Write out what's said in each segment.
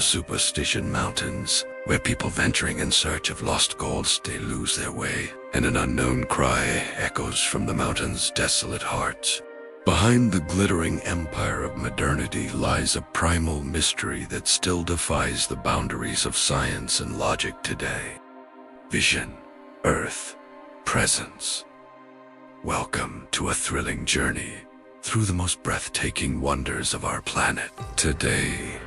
Superstition Mountains, where people venturing in search of lost gold stay lose their way, and an unknown cry echoes from the mountain's desolate hearts. Behind the glittering empire of modernity lies a primal mystery that still defies the boundaries of science and logic today. Vision, Earth, Presence. Welcome to a thrilling journey through the most breathtaking wonders of our planet. Today,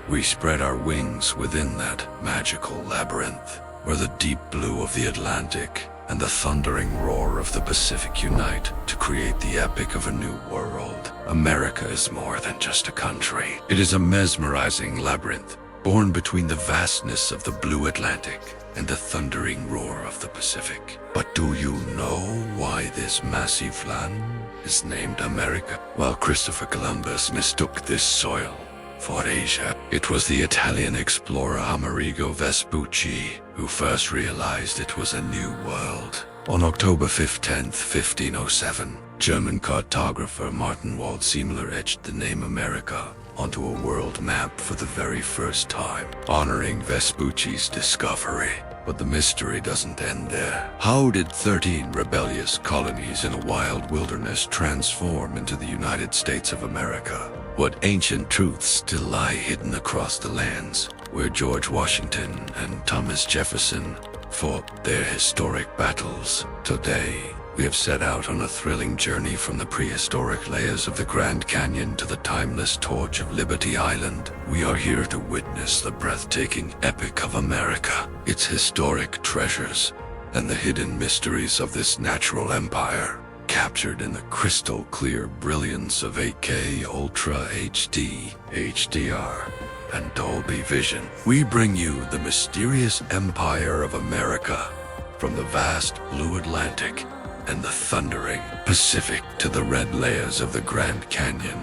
we spread our wings within that magical labyrinth, where the deep blue of the Atlantic and the thundering roar of the Pacific unite to create the epic of a new world. America is more than just a country. It is a mesmerizing labyrinth, born between the vastness of the blue Atlantic and the thundering roar of the Pacific. But do you know why this massive land is named America? While Christopher Columbus mistook this soil for Asia, it was the Italian explorer Amerigo Vespucci who first realized it was a new world. On October 10th, 1507, German cartographer Martin Waldseemler etched the name America onto a world map for the very first time, honoring Vespucci's discovery. But the mystery doesn't end there. How did 13 rebellious colonies in a wild wilderness transform into the United States of America? What ancient truths still lie hidden across the lands where George Washington and Thomas Jefferson fought their historic battles? Today, we have set out on a thrilling journey from the prehistoric layers of the Grand Canyon to the timeless torch of Liberty Island. We are here to witness the breathtaking epic of America, its historic treasures, and the hidden mysteries of this natural empire, captured in the crystal clear brilliance of 8K Ultra HD, HDR, and Dolby Vision. We bring you the mysterious empire of America, from the vast blue Atlantic and the thundering Pacific to the red layers of the Grand Canyon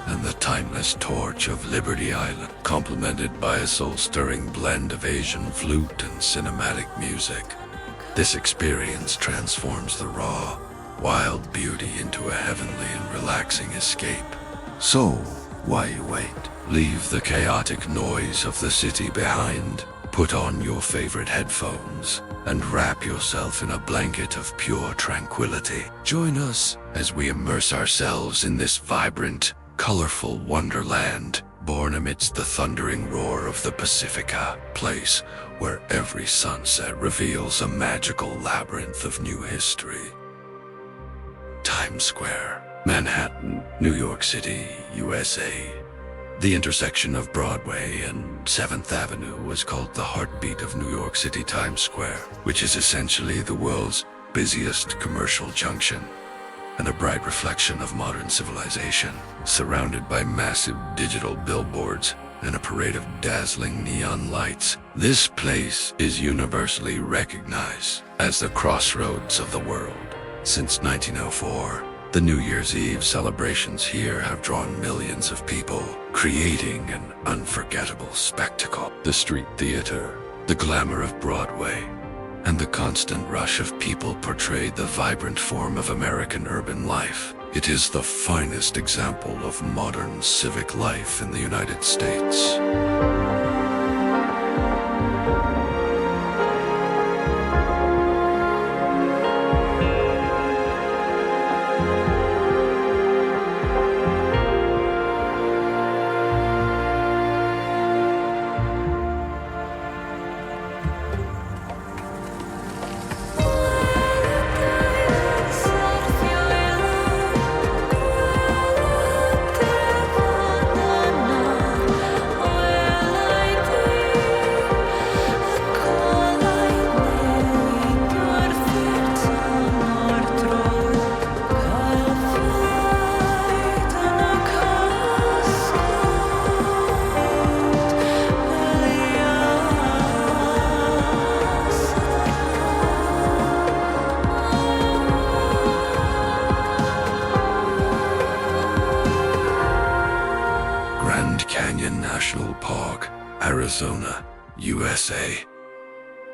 and the timeless torch of Liberty Island, complemented by a soul-stirring blend of Asian flute and cinematic music. This experience transforms the raw, wild beauty into a heavenly and relaxing escape. So, why wait? Leave the chaotic noise of the city behind. Put on your favorite headphones and wrap yourself in a blanket of pure tranquility. Join us as we immerse ourselves in this vibrant, colorful wonderland, born amidst the thundering roar of the Pacifica, place where every sunset reveals a magical labyrinth of new history. Times Square, Manhattan, New York City, USA. The intersection of Broadway and 7th Avenue was called the heartbeat of New York City Times Square, which is essentially the world's busiest commercial junction and a bright reflection of modern civilization, surrounded by massive digital billboards and a parade of dazzling neon lights. This place is universally recognized as the crossroads of the world. Since 1904, the New Year's Eve celebrations here have drawn millions of people, creating an unforgettable spectacle. The street theater, the glamour of Broadway, and the constant rush of people portray the vibrant form of American urban life. It is the finest example of modern civic life in the United States. National Park, Arizona, USA.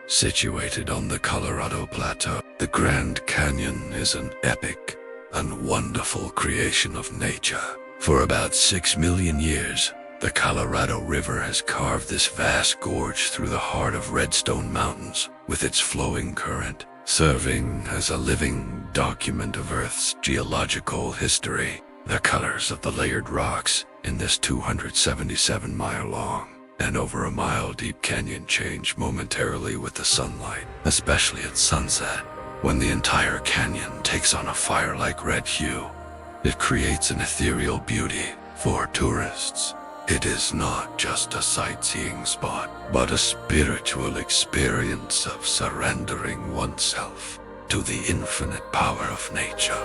Situated on the Colorado Plateau, the Grand Canyon is an epic and wonderful creation of nature. For about 6 million years, The Colorado River has carved this vast gorge through the heart of Redstone Mountains with its flowing current, serving as a living document of Earth's geological history. The colors of the layered rocks in this 277-mile-long and over a mile-deep canyon change momentarily with the sunlight, especially at sunset, when the entire canyon takes on a fire-like red hue. It creates an ethereal beauty for tourists. It is not just a sightseeing spot, but a spiritual experience of surrendering oneself to the infinite power of nature.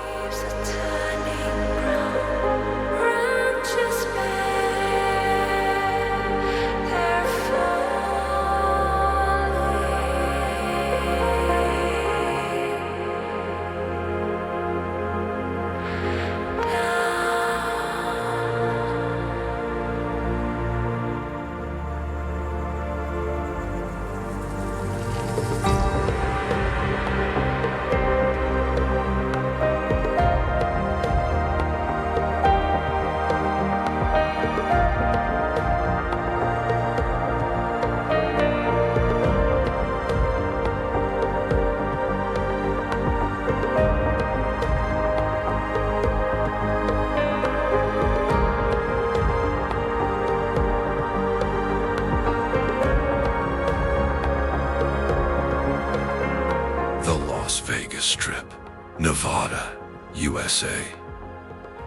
Nevada, USA.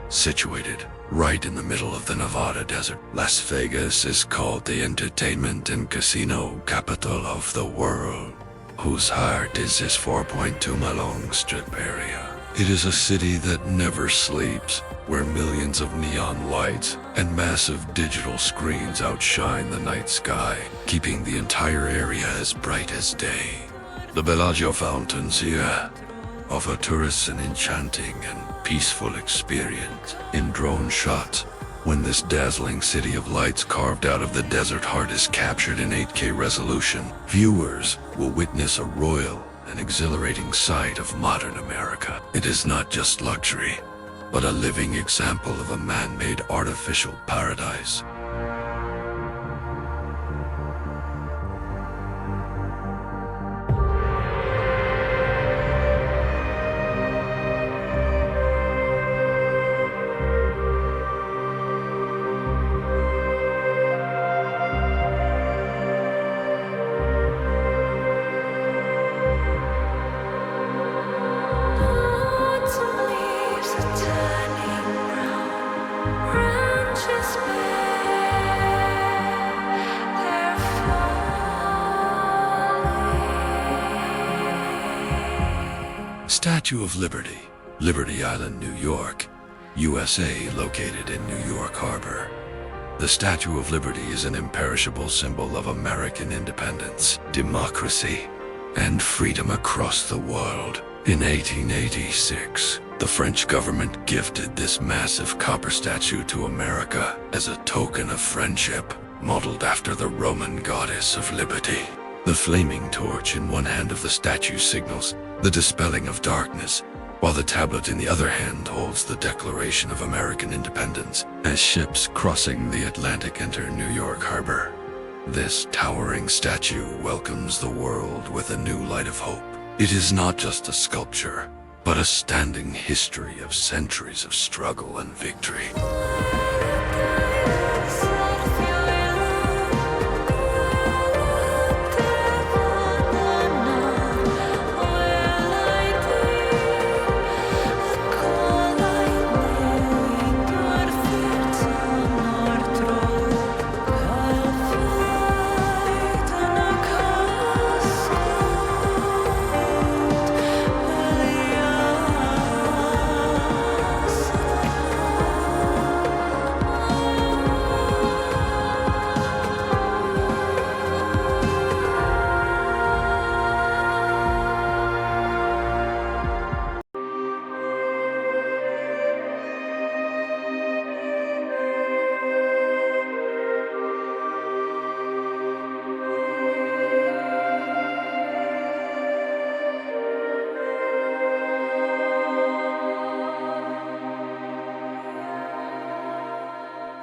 Situated right in the middle of the Nevada desert, Las Vegas is called the entertainment and casino capital of the world, whose heart is this 4.2-mile-long strip area. It is a city that never sleeps, where millions of neon lights and massive digital screens outshine the night sky, keeping the entire area as bright as day. The Bellagio fountains here offer tourists an enchanting and peaceful experience in drone shots. When this dazzling city of lights carved out of the desert heart is captured in 8K resolution, viewers will witness a royal and exhilarating sight of modern America. It is not just luxury, but a living example of a man-made artificial paradise. Statue of Liberty, Liberty Island, New York, USA, located in New York Harbor. The Statue of Liberty is an imperishable symbol of American independence, democracy, and freedom across the world. In 1886, the French government gifted this massive copper statue to America as a token of friendship, modeled after the Roman goddess of liberty. The flaming torch in one hand of the statue signals the dispelling of darkness, while the tablet in the other hand holds the Declaration of American Independence as ships crossing the Atlantic enter New York Harbor. This towering statue welcomes the world with a new light of hope. It is not just a sculpture, but a standing history of centuries of struggle and victory.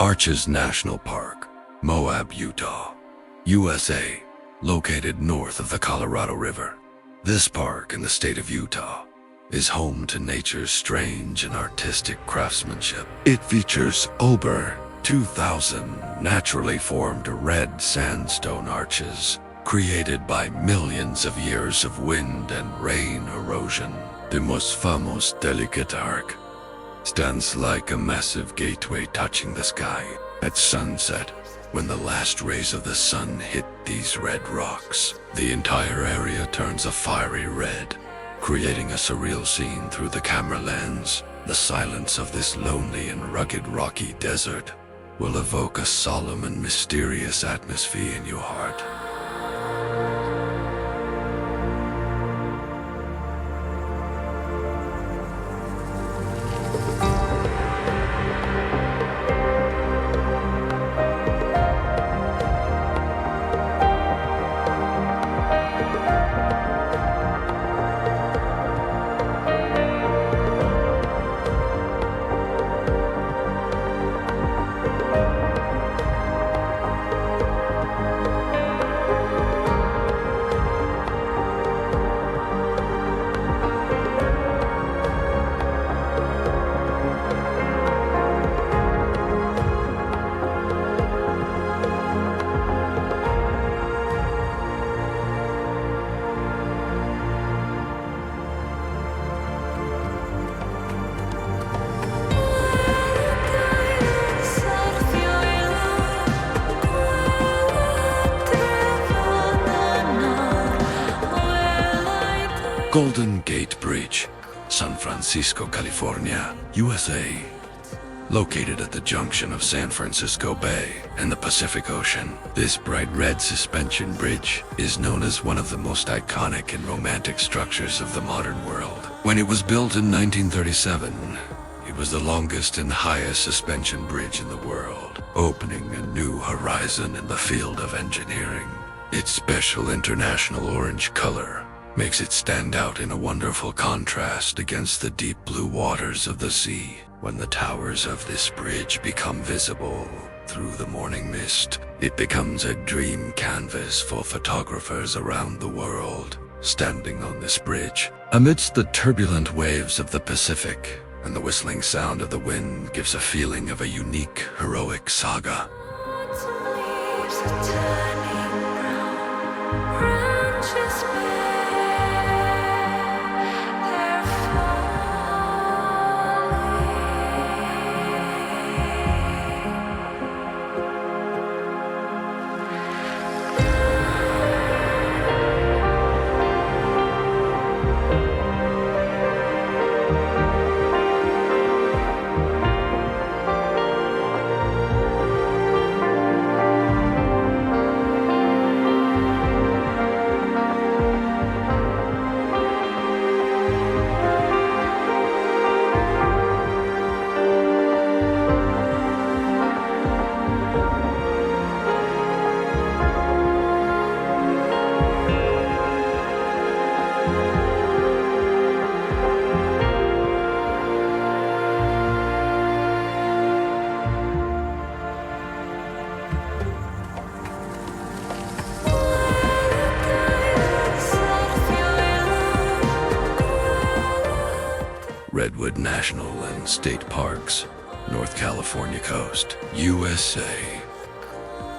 Arches National Park, Moab, Utah, USA, located north of the Colorado River. This park in the state of Utah is home to nature's strange and artistic craftsmanship. It features over 2,000 naturally formed red sandstone arches created by millions of years of wind and rain erosion. The most famous delicate arc stands like a massive gateway touching the sky at sunset. When the last rays of the sun hit these red rocks, the entire area turns a fiery red, creating a surreal scene through the camera lens. The silence of this lonely and rugged rocky desert will evoke a solemn and mysterious atmosphere in your heart. Golden Gate Bridge, San Francisco, California, USA. Located at the junction of San Francisco Bay and the Pacific Ocean, this bright red suspension bridge is known as one of the most iconic and romantic structures of the modern world. When it was built in 1937, it was the longest and highest suspension bridge in the world, opening a new horizon in the field of engineering. Its special international orange color makes it stand out in a wonderful contrast against the deep blue waters of the sea. When the towers of this bridge become visible through the morning mist, it becomes a dream canvas for photographers around the world. Standing on this bridge, amidst the turbulent waves of the Pacific, and the whistling sound of the wind gives a feeling of a unique, heroic saga. Redwood National and State Parks, North California coast, USA.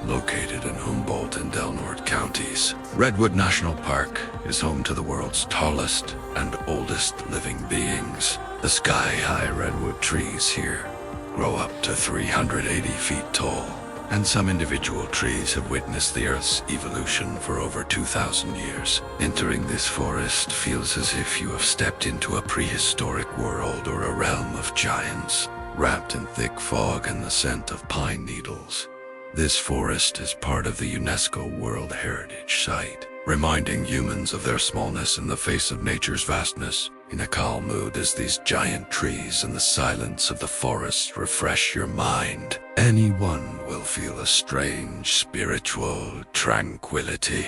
Located in Humboldt and Del Norte counties, Redwood National Park is home to the world's tallest and oldest living beings. The sky-high redwood trees here grow up to 380 feet tall, and some individual trees have witnessed the Earth's evolution for over 2,000 years. Entering this forest feels as if you have stepped into a prehistoric world or a realm of giants, wrapped in thick fog and the scent of pine needles. This forest is part of the UNESCO World Heritage Site, reminding humans of their smallness in the face of nature's vastness. In a calm mood as these giant trees and the silence of the forest refresh your mind, anyone will feel a strange spiritual tranquility.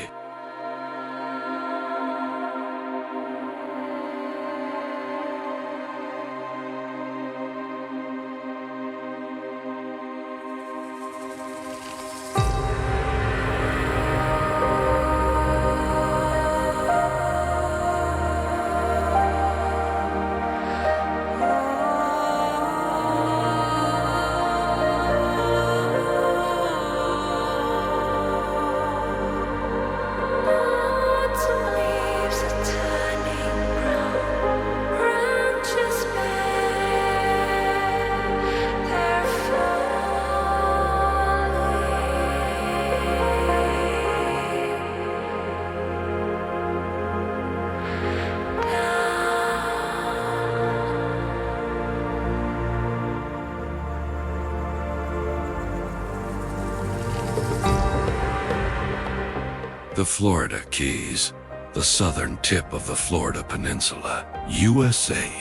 The Florida Keys, the southern tip of the Florida Peninsula, USA,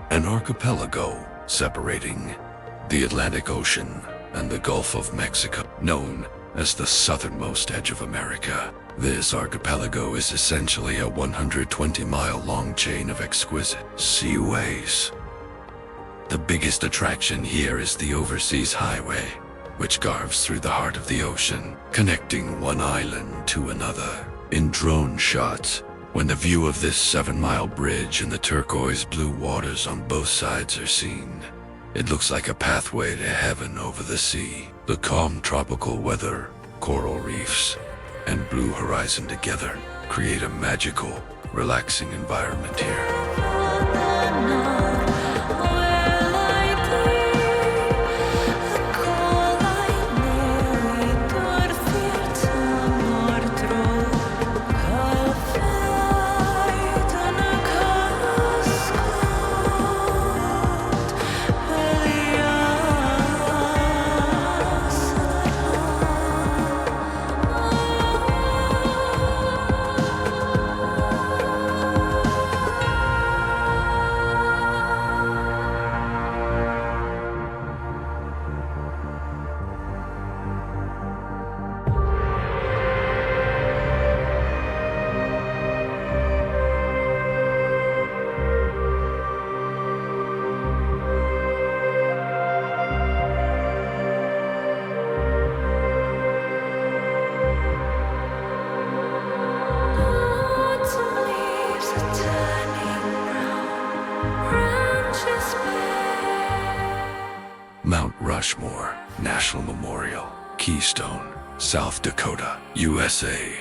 an archipelago separating the Atlantic Ocean and the Gulf of Mexico, known as the southernmost edge of America. This archipelago is essentially a 120-mile-long chain of exquisite seaways. The biggest attraction here is the Overseas Highway, which carves through the heart of the ocean, connecting one island to another. In drone shots, when the view of this 7-mile bridge and the turquoise blue waters on both sides are seen, it looks like a pathway to heaven over the sea. The calm tropical weather, coral reefs, and blue horizon together create a magical, relaxing environment here. Mount Rushmore National Memorial, Keystone, South Dakota, USA.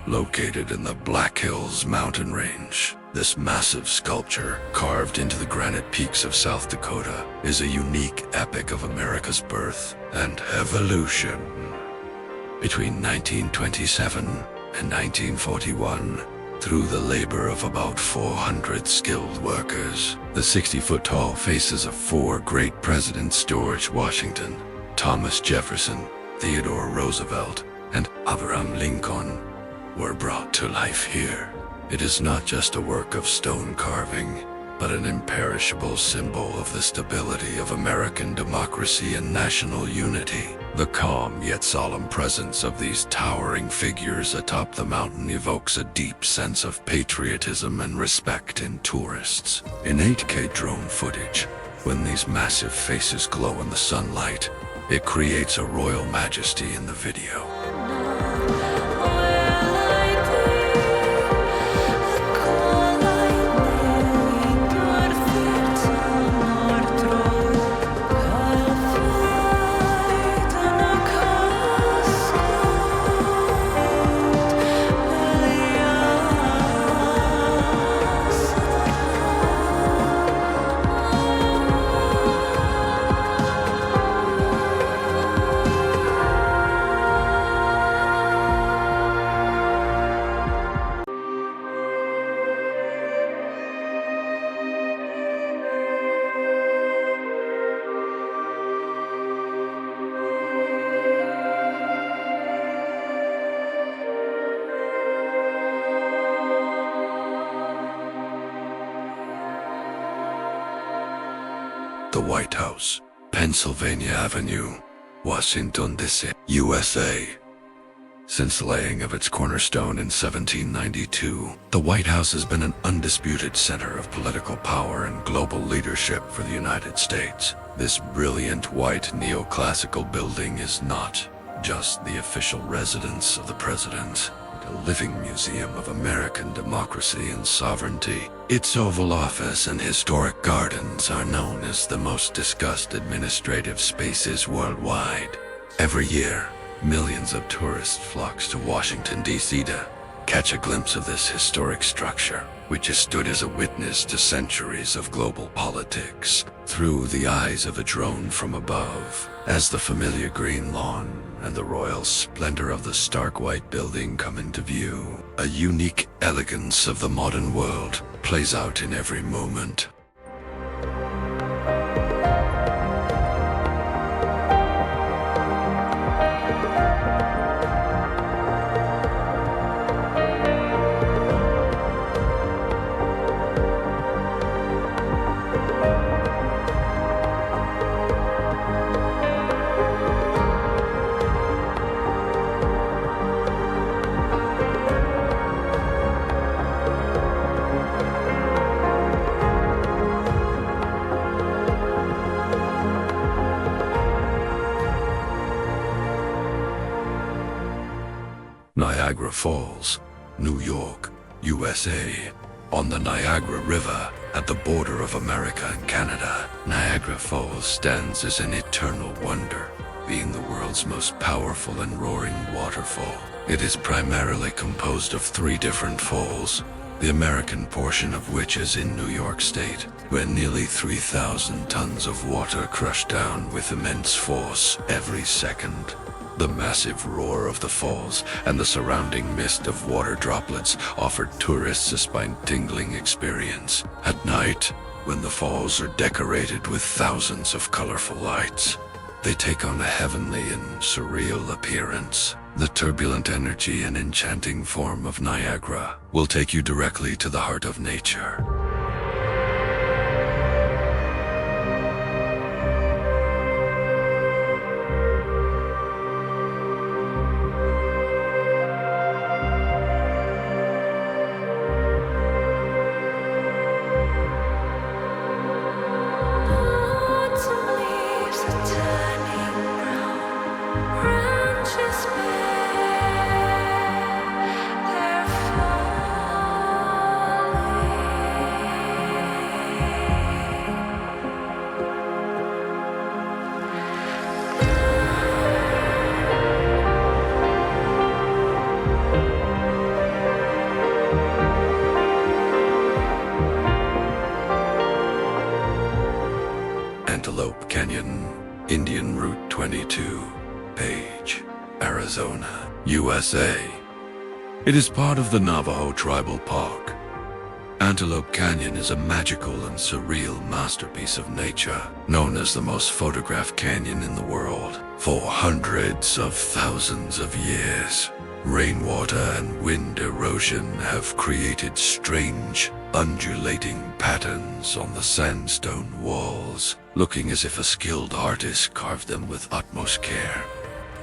Located in the Black Hills mountain range, this massive sculpture, carved into the granite peaks of South Dakota, is a unique epic of America's birth and evolution. Between 1927 and 1941, through the labor of about 400 skilled workers, the 60-foot-tall faces of 4 great presidents, George Washington, Thomas Jefferson, Theodore Roosevelt, and Abraham Lincoln, were brought to life here. It is not just a work of stone carving, but an imperishable symbol of the stability of American democracy and national unity. The calm yet solemn presence of these towering figures atop the mountain evokes a deep sense of patriotism and respect in tourists. In 8K drone footage, when these massive faces glow in the sunlight, it creates a royal majesty in the video. The White House, Pennsylvania Avenue, Washington, D.C., USA. Since the laying of its cornerstone in 1792, the White House has been an undisputed center of political power and global leadership for the United States. This brilliant white neoclassical building is not just the official residence of the president, but a living museum of American democracy and sovereignty. Its Oval Office and historic gardens are known as the most discussed administrative spaces worldwide. Every year, millions of tourists flock to Washington, D.C. to catch a glimpse of this historic structure, which has stood as a witness to centuries of global politics through the eyes of a drone from above. As the familiar green lawn and the royal splendor of the stark white building come into view, a unique elegance of the modern world plays out in every moment. Niagara Falls, New York, USA. On the Niagara River, at the border of America and Canada, Niagara Falls stands as an eternal wonder, being the world's most powerful and roaring waterfall. It is primarily composed of 3 different falls, the American portion of which is in New York State, where nearly 3,000 tons of water crush down with immense force every second. The massive roar of the falls and the surrounding mist of water droplets offered tourists a spine-tingling experience. At night, when the falls are decorated with thousands of colorful lights, they take on a heavenly and surreal appearance. The turbulent energy and enchanting form of Niagara will take you directly to the heart of nature. Antelope Canyon, Indian Route 22, Page, Arizona, USA. It is part of the Navajo Tribal Park. Antelope Canyon is a magical and surreal masterpiece of nature, known as the most photographed canyon in the world. For hundreds of thousands of years, rainwater and wind erosion have created strange, undulating patterns on the sandstone walls, looking as if a skilled artist carved them with utmost care.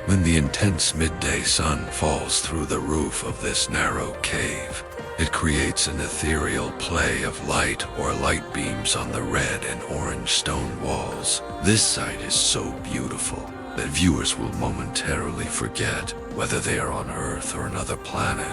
When the intense midday sun falls through the roof of this narrow cave, it creates an ethereal play of light or light beams on the red and orange stone walls. This sight is so beautiful that viewers will momentarily forget whether they are on Earth or another planet.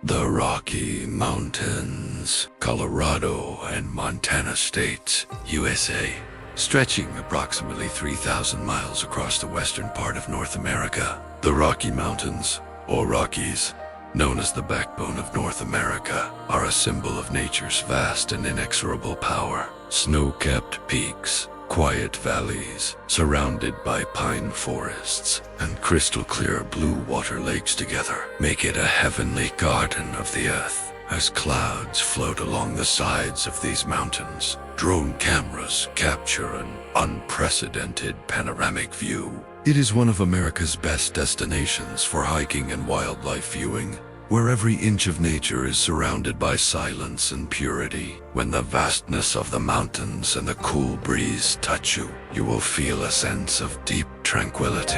The Rocky Mountains, Colorado and Montana states, USA, stretching approximately 3,000 miles across the western part of North America. The Rocky Mountains, or Rockies, known as the backbone of North America, are a symbol of nature's vast and inexorable power. Snow-capped peaks, quiet valleys, surrounded by pine forests, and crystal-clear blue water lakes together make it a heavenly garden of the earth. As clouds float along the sides of these mountains, drone cameras capture an unprecedented panoramic view. It is one of America's best destinations for hiking and wildlife viewing, where every inch of nature is surrounded by silence and purity. When the vastness of the mountains and the cool breeze touch you, you will feel a sense of deep tranquility.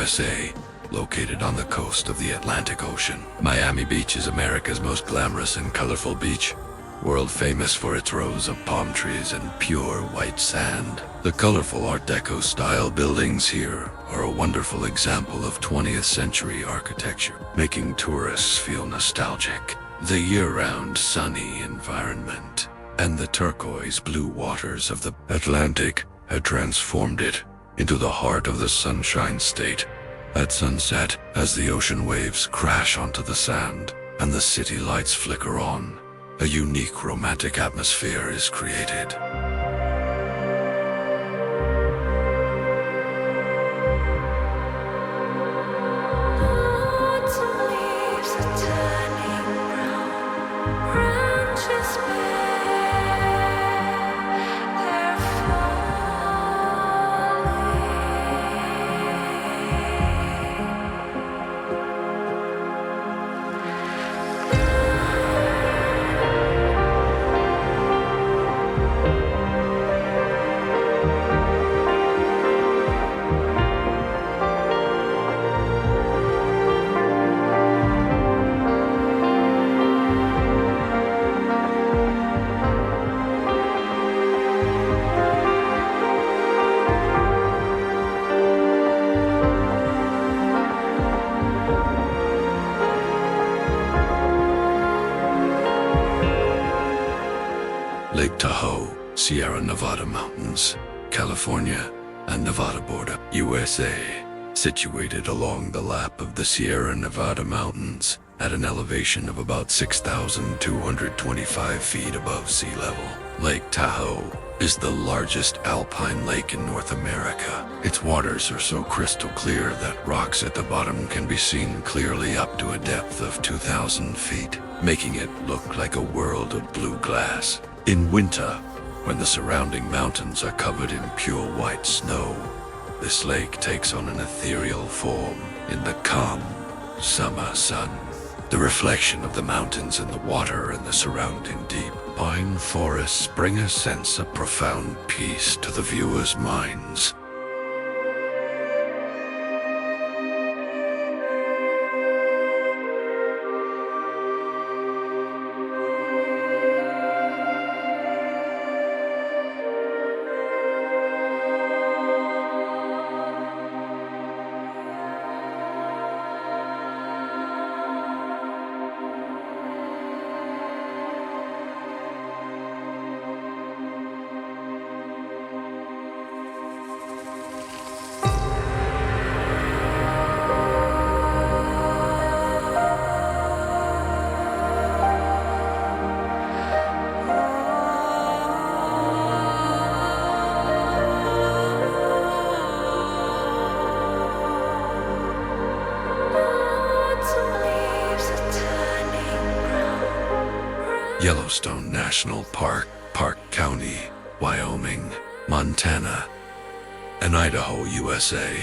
USA, located on the coast of the Atlantic Ocean. Miami Beach is America's most glamorous and colorful beach, world famous for its rows of palm trees and pure white sand. The colorful Art Deco style buildings here are a wonderful example of 20th century architecture, making tourists feel nostalgic. The year-round sunny environment and the turquoise blue waters of the Atlantic had transformed it into the heart of the Sunshine State. At sunset, as the ocean waves crash onto the sand and the city lights flicker on, a unique romantic atmosphere is created. Lake Tahoe, Sierra Nevada Mountains, California, and Nevada border, USA, situated along the lap of the Sierra Nevada Mountains at an elevation of about 6,225 feet above sea level. Lake Tahoe is the largest alpine lake in North America. Its waters are so crystal clear that rocks at the bottom can be seen clearly up to a depth of 2,000 feet, making it look like a world of blue glass. In winter, when the surrounding mountains are covered in pure white snow, this lake takes on an ethereal form in the calm summer sun. The reflection of the mountains in the water and the surrounding deep pine forests bring a sense of profound peace to the viewers' minds. Yellowstone National Park, Park County, Wyoming, Montana, and Idaho, USA.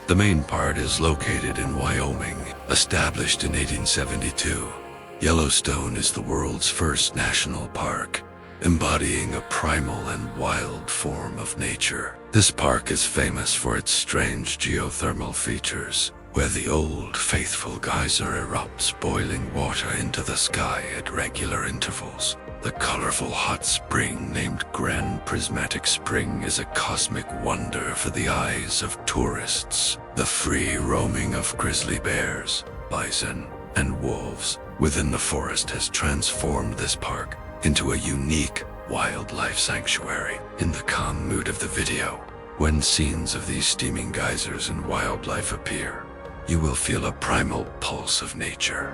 The main part is located in Wyoming, established in 1872. Yellowstone is the world's first national park, embodying a primal and wild form of nature. This park is famous for its strange geothermal features, where the old, faithful geyser erupts boiling water into the sky at regular intervals. The colorful hot spring named Grand Prismatic Spring is a cosmic wonder for the eyes of tourists. The free roaming of grizzly bears, bison, and wolves within the forest has transformed this park into a unique wildlife sanctuary. In the calm mood of the video, when scenes of these steaming geysers and wildlife appear, you will feel a primal pulse of nature.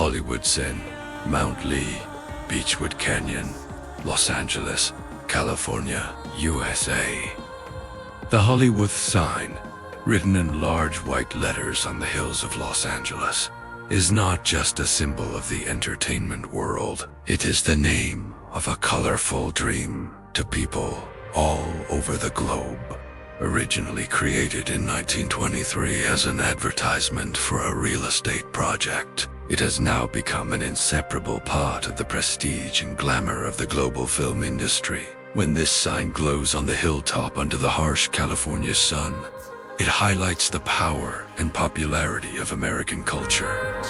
Hollywood Zen, Mount Lee, Beechwood Canyon, Los Angeles, California, USA. The Hollywood sign, written in large white letters on the hills of Los Angeles, is not just a symbol of the entertainment world. It is the name of a colorful dream to people all over the globe. Originally created in 1923 as an advertisement for a real estate project, it has now become an inseparable part of the prestige and glamour of the global film industry. When this sign glows on the hilltop under the harsh California sun, it highlights the power and popularity of American culture.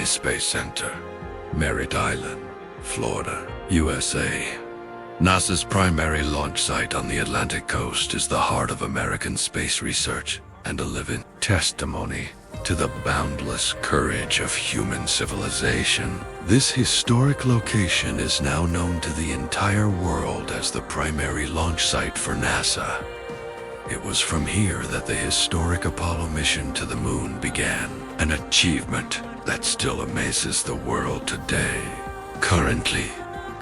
Space Center, Merritt Island, Florida, USA. NASA's primary launch site on the Atlantic coast is the heart of American space research and a living testimony to the boundless courage of human civilization. This historic location is now known to the entire world as the primary launch site for NASA. It was from here that the historic Apollo mission to the moon began, an achievement that still amazes the world today. Currently,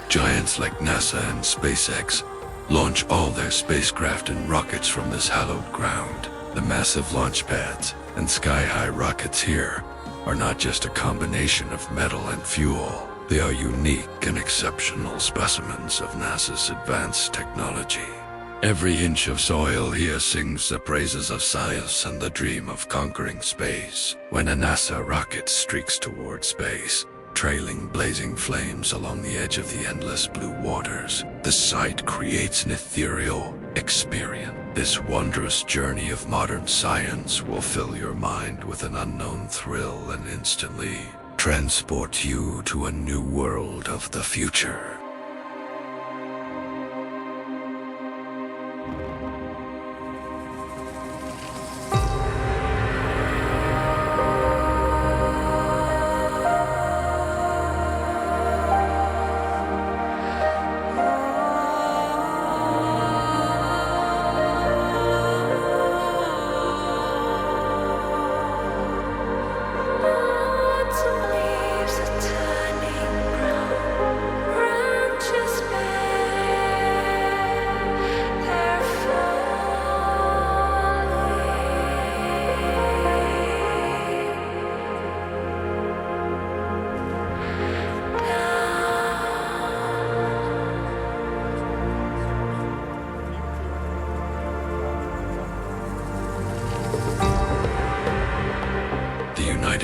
giants like NASA and SpaceX launch all their spacecraft and rockets from this hallowed ground. The massive launch pads and sky-high rockets here are not just a combination of metal and fuel. They are unique and exceptional specimens of NASA's advanced technology. Every inch of soil here sings the praises of science and the dream of conquering space. When a NASA rocket streaks toward space, trailing blazing flames along the edge of the endless blue waters, the sight creates an ethereal experience. This wondrous journey of modern science will fill your mind with an unknown thrill and instantly transport you to a new world of the future.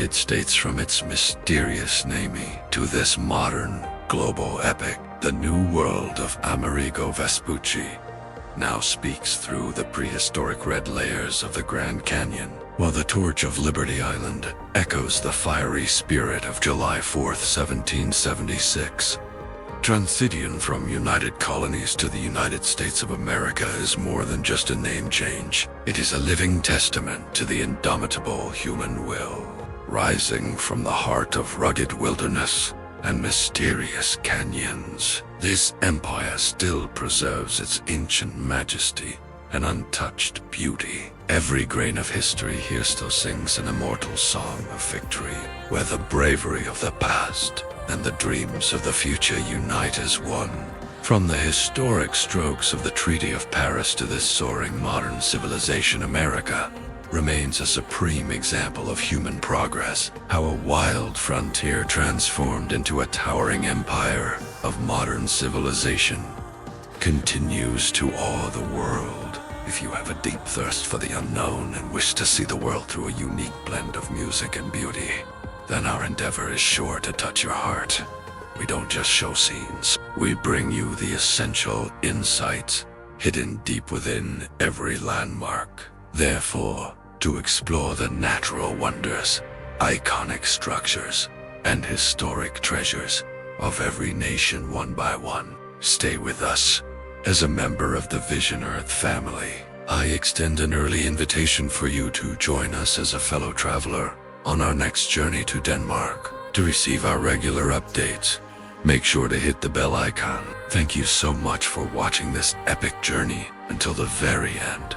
United States from its mysterious naming to this modern global epic, the new world of Amerigo Vespucci now speaks through the prehistoric red layers of the Grand Canyon, while the torch of Liberty Island echoes the fiery spirit of July 4th, 1776. Transition from United Colonies to the United States of America is more than just a name change. It is a living testament to the indomitable human will, rising from the heart of rugged wilderness and mysterious canyons. This empire still preserves its ancient majesty and untouched beauty. Every grain of history here still sings an immortal song of victory, where the bravery of the past and the dreams of the future unite as one. From the historic strokes of the Treaty of Paris to this soaring modern civilization, America remains a supreme example of human progress, how a wild frontier transformed into a towering empire of modern civilization continues to awe the world. If you have a deep thirst for the unknown and wish to see the world through a unique blend of music and beauty, then our endeavor is sure to touch your heart. We don't just show scenes. We bring you the essential insights hidden deep within every landmark. Therefore, to explore the natural wonders, iconic structures, and historic treasures of every nation one by one, stay with us. As a member of the Vision Earth family, I extend an early invitation for you to join us as a fellow traveler on our next journey to Denmark. To receive our regular updates, make sure to hit the bell icon. Thank you so much for watching this epic journey until the very end.